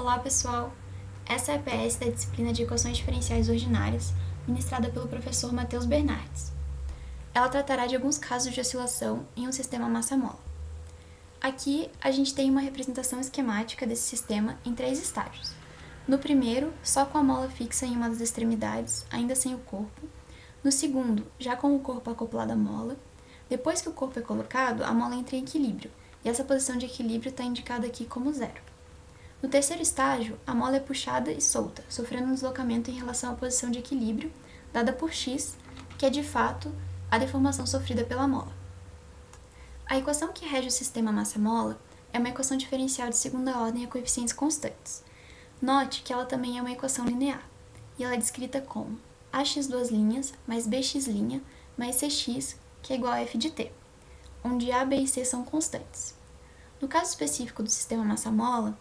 Olá pessoal, essa é a EPS da disciplina de Equações Diferenciais Ordinárias, ministrada pelo professor Matheus Bernardes. Ela tratará de alguns casos de oscilação em um sistema massa-mola. Aqui a gente tem uma representação esquemática desse sistema em 3 estágios. No primeiro, só com a mola fixa em uma das extremidades, ainda sem o corpo. No segundo, já com o corpo acoplado à mola. Depois que o corpo é colocado, a mola entra em equilíbrio, e essa posição de equilíbrio está indicada aqui como 0. No terceiro estágio, a mola é puxada e solta, sofrendo um deslocamento em relação à posição de equilíbrio, dada por x, que é de fato a deformação sofrida pela mola. A equação que rege o sistema massa-mola é uma equação diferencial de segunda ordem a coeficientes constantes. Note que ela também é uma equação linear, e ela é descrita como ax duas linhas mais bx' mais cx, que é igual a f de t, onde a, b e c são constantes. No caso específico do sistema massa-mola,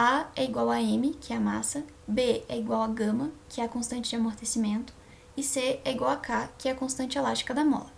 A é igual a m, que é a massa, B é igual a gama, que é a constante de amortecimento, e C é igual a K, que é a constante elástica da mola.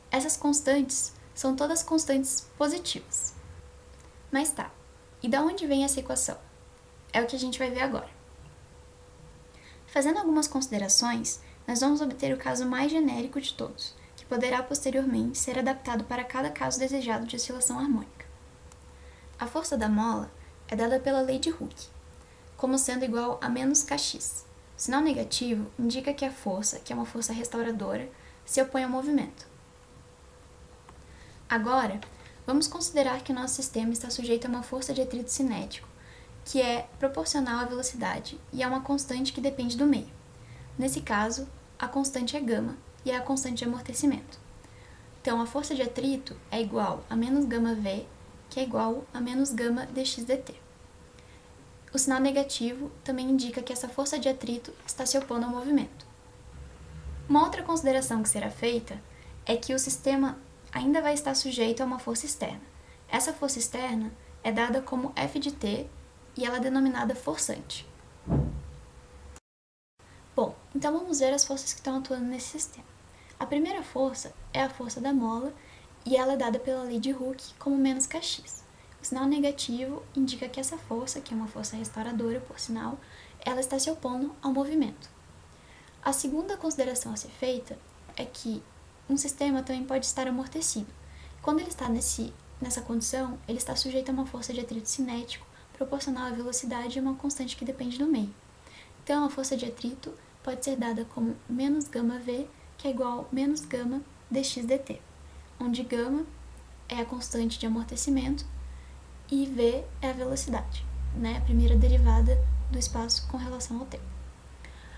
Essas constantes são todas constantes positivas. Mas tá, e da onde vem essa equação? É o que a gente vai ver agora. Fazendo algumas considerações, nós vamos obter o caso mais genérico de todos, que poderá posteriormente ser adaptado para cada caso desejado de oscilação harmônica. A força da mola é dada pela lei de Hooke, como sendo igual a menos kx. O sinal negativo indica que a força, que é uma força restauradora, se opõe ao movimento. Agora, vamos considerar que o nosso sistema está sujeito a uma força de atrito cinético, que é proporcional à velocidade e é uma constante que depende do meio. Nesse caso, a constante é gama e é a constante de amortecimento. Então, a força de atrito é igual a menos gama V, que é igual a menos gama dx dt. O sinal negativo também indica que essa força de atrito está se opondo ao movimento. Uma outra consideração que será feita é que o sistema ainda vai estar sujeito a uma força externa. Essa força externa é dada como F de t e ela é denominada forçante. Bom, então vamos ver as forças que estão atuando nesse sistema. A primeira força é a força da mola e ela é dada pela lei de Hooke como menos kx. O sinal negativo indica que essa força, que é uma força restauradora, por sinal, ela está se opondo ao movimento. A segunda consideração a ser feita é que um sistema também pode estar amortecido. Quando ele está nessa condição, ele está sujeito a uma força de atrito cinético proporcional à velocidade e uma constante que depende do meio. Então, a força de atrito pode ser dada como menos gama V, que é igual a menos gama dx dt, onde gama é a constante de amortecimento e v é a velocidade, né? A primeira derivada do espaço com relação ao tempo.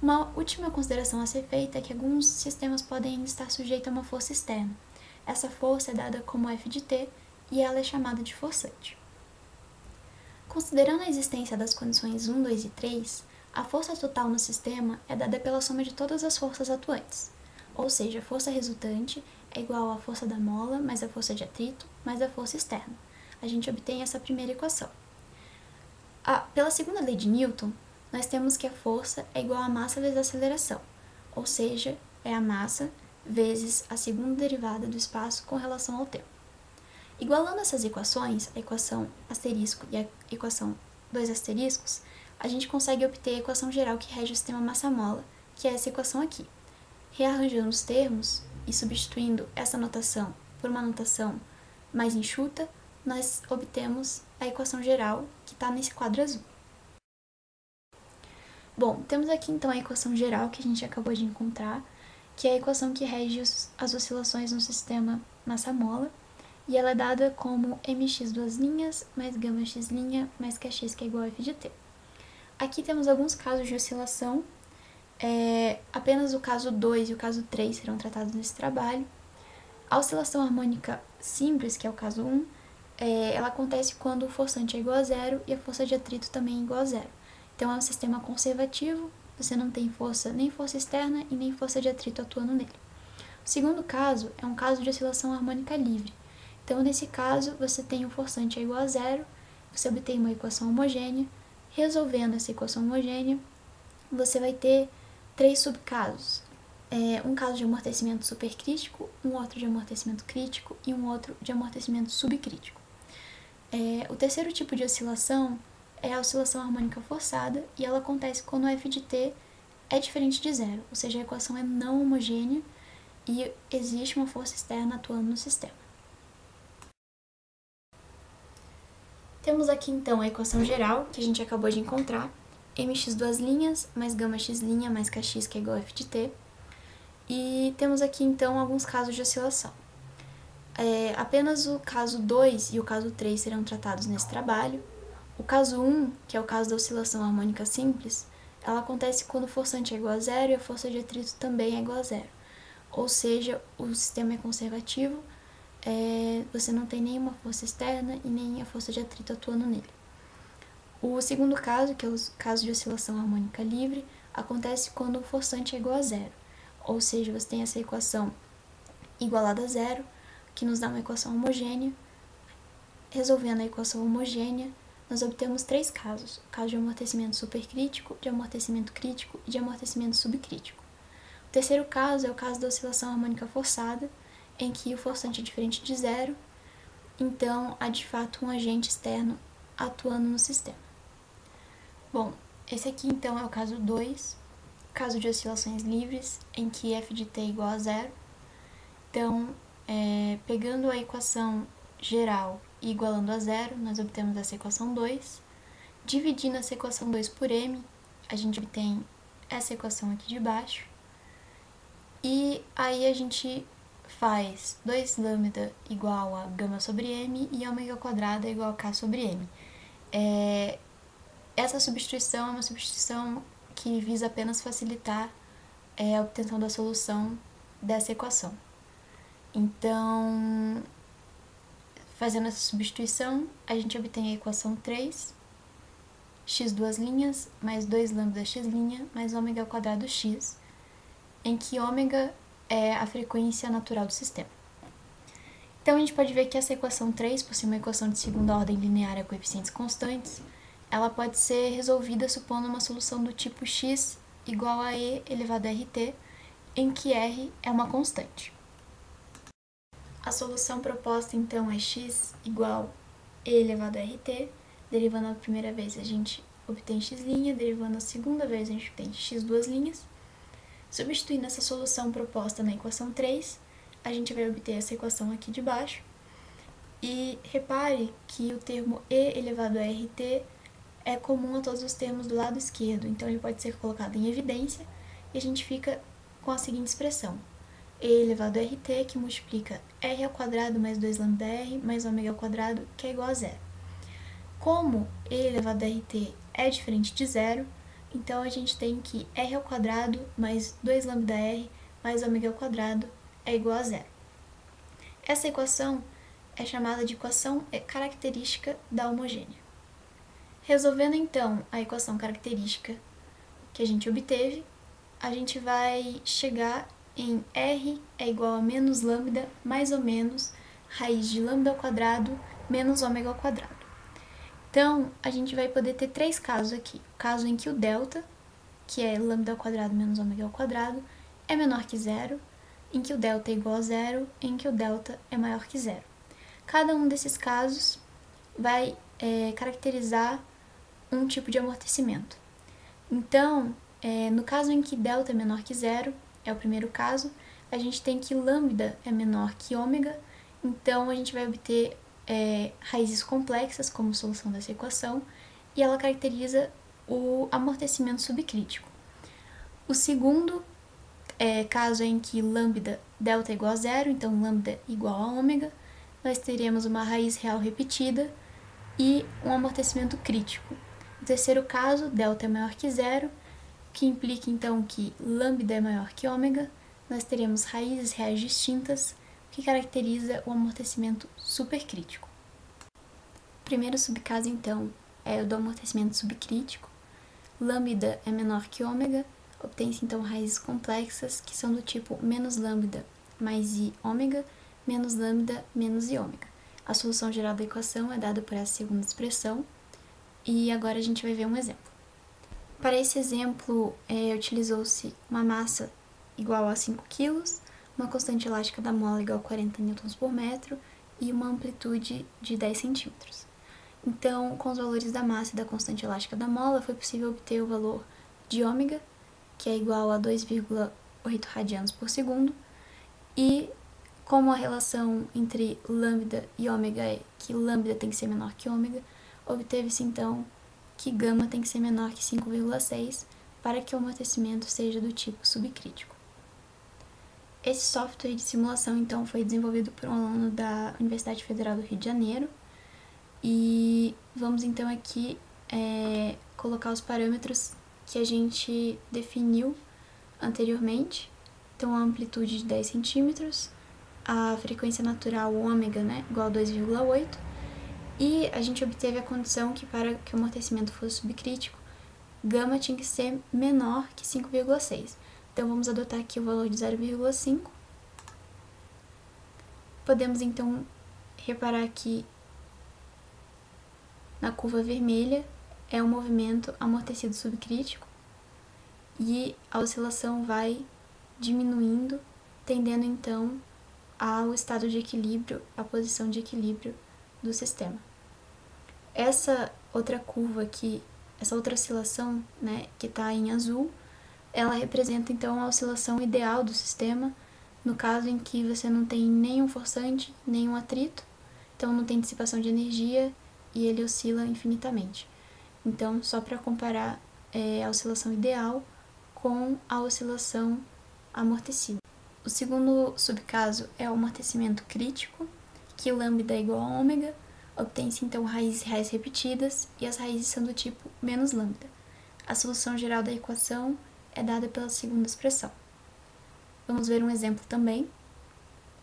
Uma última consideração a ser feita é que alguns sistemas podem estar sujeitos a uma força externa. Essa força é dada como F de t e ela é chamada de forçante. Considerando a existência das condições 1, 2 e 3, a força total no sistema é dada pela soma de todas as forças atuantes, ou seja, a força resultante é igual à força da mola mais a força de atrito mais a força externa. A gente obtém essa primeira equação. Pela segunda lei de Newton, nós temos que a força é igual a massa vezes a aceleração, ou seja, é a massa vezes a segunda derivada do espaço com relação ao tempo. Igualando essas equações, a equação asterisco e a equação 2 asteriscos, a gente consegue obter a equação geral que rege o sistema massa-mola, que é essa equação aqui. Rearranjando os termos e substituindo essa notação por uma notação mais enxuta, nós obtemos a equação geral que está nesse quadro azul. Bom, temos aqui então a equação geral que a gente acabou de encontrar, que é a equação que rege as oscilações no sistema massa-mola, e ela é dada como mx duas linhas mais gama x' mais kx, que é igual a f de t. Aqui temos alguns casos de oscilação, apenas o caso 2 e o caso 3 serão tratados nesse trabalho. A oscilação harmônica simples, que é o caso 1, ela acontece quando o forçante é igual a zero e a força de atrito também é igual a zero. Então é um sistema conservativo, você não tem nem força externa e nem força de atrito atuando nele. O segundo caso é um caso de oscilação harmônica livre. Então nesse caso você tem o forçante é igual a zero, você obtém uma equação homogênea. Resolvendo essa equação homogênea, você vai ter 3 subcasos. Um caso de amortecimento supercrítico, um outro de amortecimento crítico e um outro de amortecimento subcrítico. O terceiro tipo de oscilação é a oscilação harmônica forçada e ela acontece quando o f de t é diferente de zero, ou seja, a equação é não homogênea e existe uma força externa atuando no sistema. Temos aqui então a equação geral, que a gente acabou de encontrar, mx duas linhas, mais gama x' mais kx, que é igual a f de t. E temos aqui então alguns casos de oscilação. Apenas o caso 2 e o caso 3 serão tratados nesse trabalho. O caso 1, que é o caso da oscilação harmônica simples, ela acontece quando o forçante é igual a zero e a força de atrito também é igual a zero. Ou seja, o sistema é conservativo, você não tem nenhuma força externa e nem a força de atrito atuando nele. O segundo caso, que é o caso de oscilação harmônica livre, acontece quando o forçante é igual a zero. Ou seja, você tem essa equação igualada a zero, que nos dá uma equação homogênea. Resolvendo a equação homogênea, nós obtemos três casos: o caso de amortecimento supercrítico, de amortecimento crítico e de amortecimento subcrítico. O terceiro caso é o caso da oscilação harmônica forçada, em que o forçante é diferente de zero, então há de fato um agente externo atuando no sistema. Bom, esse aqui então é o caso 2, caso de oscilações livres, em que f de t é igual a zero. Então, pegando a equação geral e igualando a zero, nós obtemos essa equação 2. Dividindo essa equação 2 por m, a gente obtém essa equação aqui de baixo. E aí a gente faz 2λ igual a gama sobre m e ômega quadrada igual a k sobre m. Essa substituição é uma substituição que visa apenas facilitar a obtenção da solução dessa equação. Então, fazendo essa substituição, a gente obtém a equação 3, x duas linhas, mais 2λ x' mais ômega ao quadrado x, em que ômega é a frequência natural do sistema. Então, a gente pode ver que essa equação 3, por ser uma equação de segunda ordem linear a coeficientes constantes, ela pode ser resolvida supondo uma solução do tipo x igual a e elevado a rt, em que r é uma constante. A solução proposta, então, é x igual a e elevado a rt. Derivando a primeira vez, a gente obtém x', derivando a segunda vez, a gente obtém x duas linhas. Substituindo essa solução proposta na equação 3, a gente vai obter essa equação aqui de baixo. E repare que o termo e elevado a rt é comum a todos os termos do lado esquerdo, então ele pode ser colocado em evidência e a gente fica com a seguinte expressão: e elevado a rt, que multiplica r ao quadrado mais 2λr mais ômega ao quadrado, que é igual a zero. Como e elevado a rt é diferente de zero, então a gente tem que r ao quadrado mais 2λr mais ômega ao quadrado é igual a zero. Essa equação é chamada de equação característica da homogênea. Resolvendo então a equação característica que a gente obteve, a gente vai chegar em r é igual a menos lambda mais ou menos raiz de lambda ao quadrado menos ômega ao quadrado. Então, a gente vai poder ter três casos aqui. O caso em que o delta, que é lambda ao quadrado menos ômega ao quadrado, é menor que zero, em que o delta é igual a zero, em que o delta é maior que zero. Cada um desses casos vai caracterizar um tipo de amortecimento. Então, no caso em que delta é menor que zero, é o primeiro caso, a gente tem que lambda é menor que ômega, então a gente vai obter raízes complexas como solução dessa equação, e ela caracteriza o amortecimento subcrítico. O segundo caso é em que delta é igual a zero, então lambda igual a ômega, nós teremos uma raiz real repetida e um amortecimento crítico. No terceiro caso, delta é maior que zero, que implica então que lambda é maior que ômega, nós teremos raízes reais distintas, que caracteriza o amortecimento supercrítico. O primeiro subcaso, então, é o do amortecimento subcrítico. Lambda é menor que ômega, obtém-se então raízes complexas, que são do tipo menos lambda mais i ômega, menos lambda menos i ômega. A solução geral da equação é dada por essa segunda expressão, e agora a gente vai ver um exemplo. Para esse exemplo, utilizou-se uma massa igual a 5 kg, uma constante elástica da mola igual a 40 Nm por metro e uma amplitude de 10 cm. Então, com os valores da massa e da constante elástica da mola, foi possível obter o valor de ômega, que é igual a 2,8 radianos por segundo, e como a relação entre lambda e ômega é que lambda tem que ser menor que ômega, obteve-se então que gama tem que ser menor que 5,6 para que o amortecimento seja do tipo subcrítico. Esse software de simulação então foi desenvolvido por um aluno da Universidade Federal do Rio de Janeiro, e vamos então aqui colocar os parâmetros que a gente definiu anteriormente. Então, a amplitude de 10 centímetros, a frequência natural ômega, né, igual a 2,8, e a gente obteve a condição que para que o amortecimento fosse subcrítico, gama tinha que ser menor que 5,6. Então, vamos adotar aqui o valor de 0,5. Podemos, então, reparar que na curva vermelha é o movimento amortecido subcrítico e a oscilação vai diminuindo, tendendo então ao estado de equilíbrio, à posição de equilíbrio do sistema. Essa outra curva aqui, essa outra oscilação, né, que está em azul, ela representa então a oscilação ideal do sistema, no caso em que você não tem nenhum forçante, nenhum atrito, então não tem dissipação de energia e ele oscila infinitamente. Então, só para comparar a oscilação ideal com a oscilação amortecida. O segundo subcaso é o amortecimento crítico, que lambda é igual a ômega, obtém-se então raízes reais repetidas e as raízes são do tipo menos lambda. A solução geral da equação é dada pela segunda expressão. Vamos ver um exemplo também.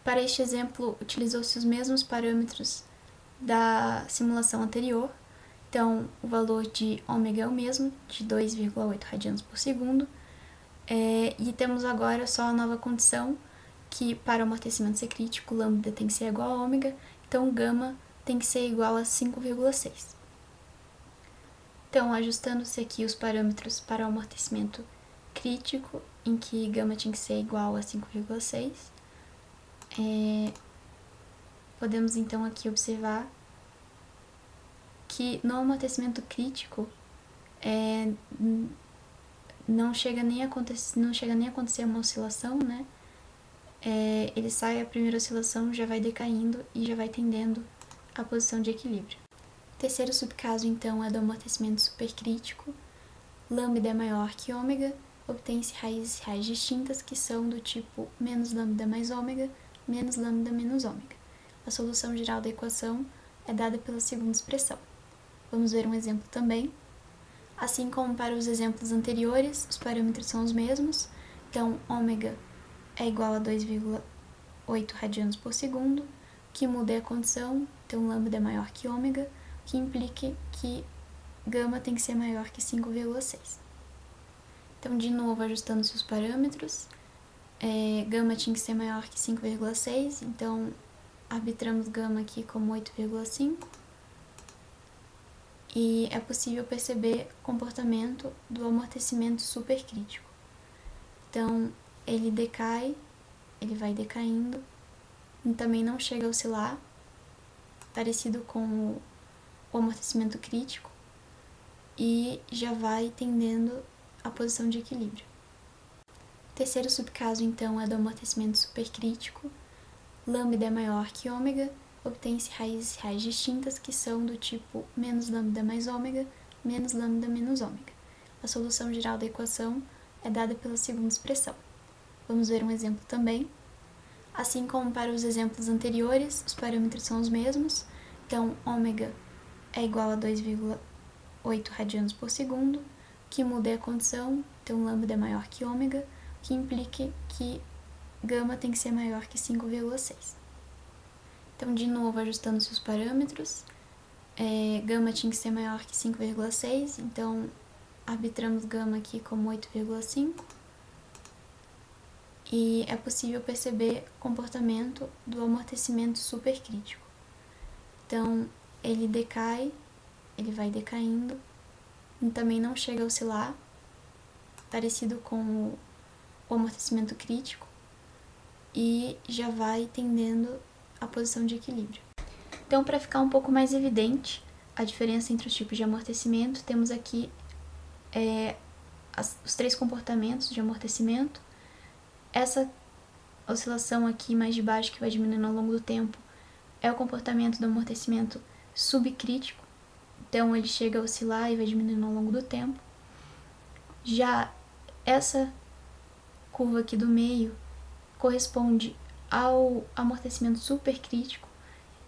Para este exemplo, utilizou-se os mesmos parâmetros da simulação anterior. Então, o valor de ômega é o mesmo, de 2,8 radianos por segundo. E temos agora só a nova condição, que para o amortecimento ser crítico, lambda tem que ser igual a ômega, então gama tem que ser igual a 5,6. Então, ajustando-se aqui os parâmetros para o amortecimento crítico, em que gama tinha que ser igual a 5,6, podemos então aqui observar que no amortecimento crítico não chega nem a acontecer uma oscilação, né? Ele sai a primeira oscilação, já vai decaindo e já vai tendendo à posição de equilíbrio. O terceiro subcaso, então, é do amortecimento supercrítico. Lambda é maior que ômega, obtém-se raízes reais distintas que são do tipo menos lambda mais ômega, menos lambda menos ômega. A solução geral da equação é dada pela segunda expressão. Vamos ver um exemplo também. Assim como para os exemplos anteriores, os parâmetros são os mesmos, então ômega é igual a 2,8 radianos por segundo, o que muda é a condição, então lambda é maior que ômega, o que implica que gama tem que ser maior que 5,6. Então, de novo, ajustando-se os parâmetros, gama tinha que ser maior que 5,6, então arbitramos gama aqui como 8,5. E é possível perceber o comportamento do amortecimento supercrítico. Então, ele decai, ele vai decaindo, e também não chega a oscilar, parecido com o amortecimento crítico, e já vai tendendo à posição de equilíbrio. O terceiro subcaso, então, é do amortecimento supercrítico. Lambda é maior que ômega, obtém-se raízes reais distintas que são do tipo menos lambda mais ômega, menos lambda menos ômega. A solução geral da equação é dada pela segunda expressão. Vamos ver um exemplo também. Assim como para os exemplos anteriores, os parâmetros são os mesmos, então ômega é igual a 2,8 radianos por segundo, o que muda é a condição, então lambda é maior que ômega, o que implica que gama tem que ser maior que 5,6. Então, de novo, ajustando-se os parâmetros, gama tinha que ser maior que 5,6, então arbitramos gama aqui como 8,5. E é possível perceber o comportamento do amortecimento supercrítico. Então, ele decai, ele vai decaindo, e também não chega a oscilar, parecido com o amortecimento crítico, e já vai tendendo à posição de equilíbrio. Então, para ficar um pouco mais evidente, a diferença entre os tipos de amortecimento, temos aqui os 3 comportamentos de amortecimento. Essa oscilação aqui mais de baixo, que vai diminuindo ao longo do tempo, é o comportamento do amortecimento subcrítico. Então, ele chega a oscilar e vai diminuindo ao longo do tempo. Já essa curva aqui do meio corresponde ao amortecimento supercrítico.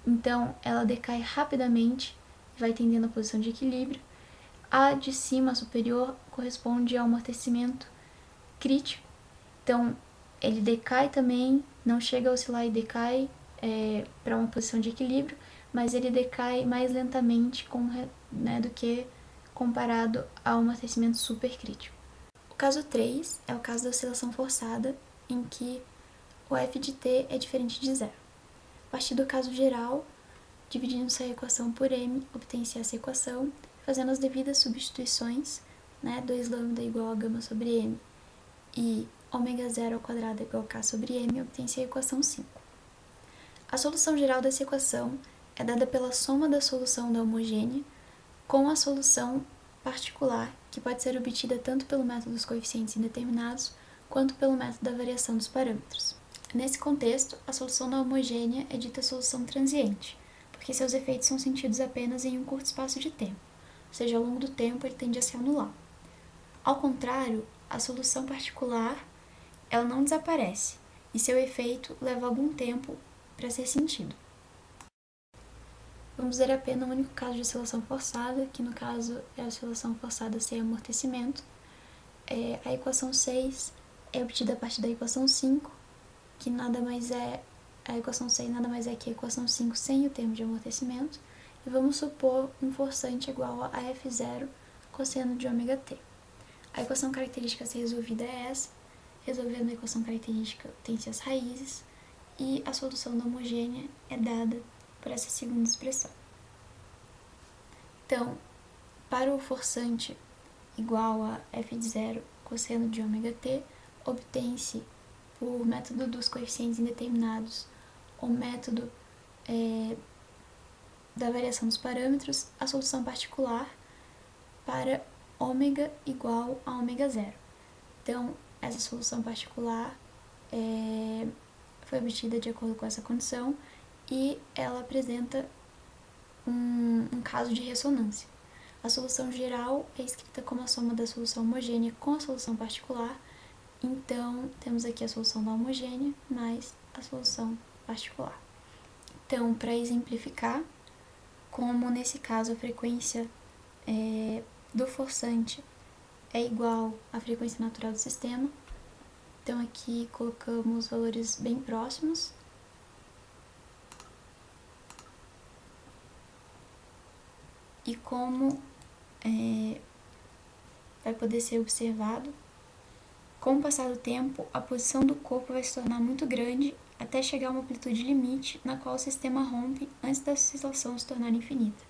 Então, ela decai rapidamente e vai tendendo à posição de equilíbrio. A de cima, a superior, corresponde ao amortecimento crítico. Então, ele decai também, não chega a oscilar e decai para uma posição de equilíbrio, mas ele decai mais lentamente do que comparado ao amortecimento supercrítico. O caso 3 é o caso da oscilação forçada, em que o f de t é diferente de zero. A partir do caso geral, dividindo-se a equação por m, obtém-se essa equação, fazendo as devidas substituições, 2λ igual a gama sobre m e ômega zero ao quadrado igual a k sobre m, obtém-se a equação 5. A solução geral dessa equação é dada pela soma da solução da homogênea com a solução particular, que pode ser obtida tanto pelo método dos coeficientes indeterminados quanto pelo método da variação dos parâmetros. Nesse contexto, a solução da homogênea é dita solução transiente, porque seus efeitos são sentidos apenas em um curto espaço de tempo, ou seja, ao longo do tempo ele tende a se anular. Ao contrário, a solução particular ela não desaparece, e seu efeito leva algum tempo para ser sentido. Vamos ver apenas o único caso de oscilação forçada, que no caso é a oscilação forçada sem amortecimento. A equação 6 é obtida a partir da equação 5, que nada mais é, a equação 6 nada mais é que a equação 5 sem o termo de amortecimento, e vamos supor um forçante igual a F0 cosseno de ômega t. A equação característica a ser resolvida é essa. Resolvendo a equação característica, tem-se as raízes, e a solução da homogênea é dada por essa segunda expressão. Então, para o forçante igual a f de 0 cosseno de ômega t, obtém-se, por método dos coeficientes indeterminados, o método da variação dos parâmetros, a solução particular para ômega igual a ômega zero. Então, essa solução particular foi obtida de acordo com essa condição e ela apresenta um caso de ressonância. A solução geral é escrita como a soma da solução homogênea com a solução particular, então temos aqui a solução da homogênea mais a solução particular. Então, para exemplificar, como nesse caso a frequência do forçante é igual à frequência natural do sistema, então aqui colocamos valores bem próximos. E como vai poder ser observado, com o passar do tempo, a posição do corpo vai se tornar muito grande até chegar a uma amplitude limite na qual o sistema rompe antes da oscilação se tornar infinita.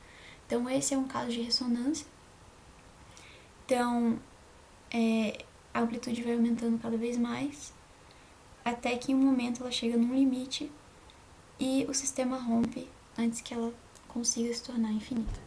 Então, esse é um caso de ressonância. Então, a amplitude vai aumentando cada vez mais, até que em um momento ela chega num limite e o sistema rompe antes que ela consiga se tornar infinita.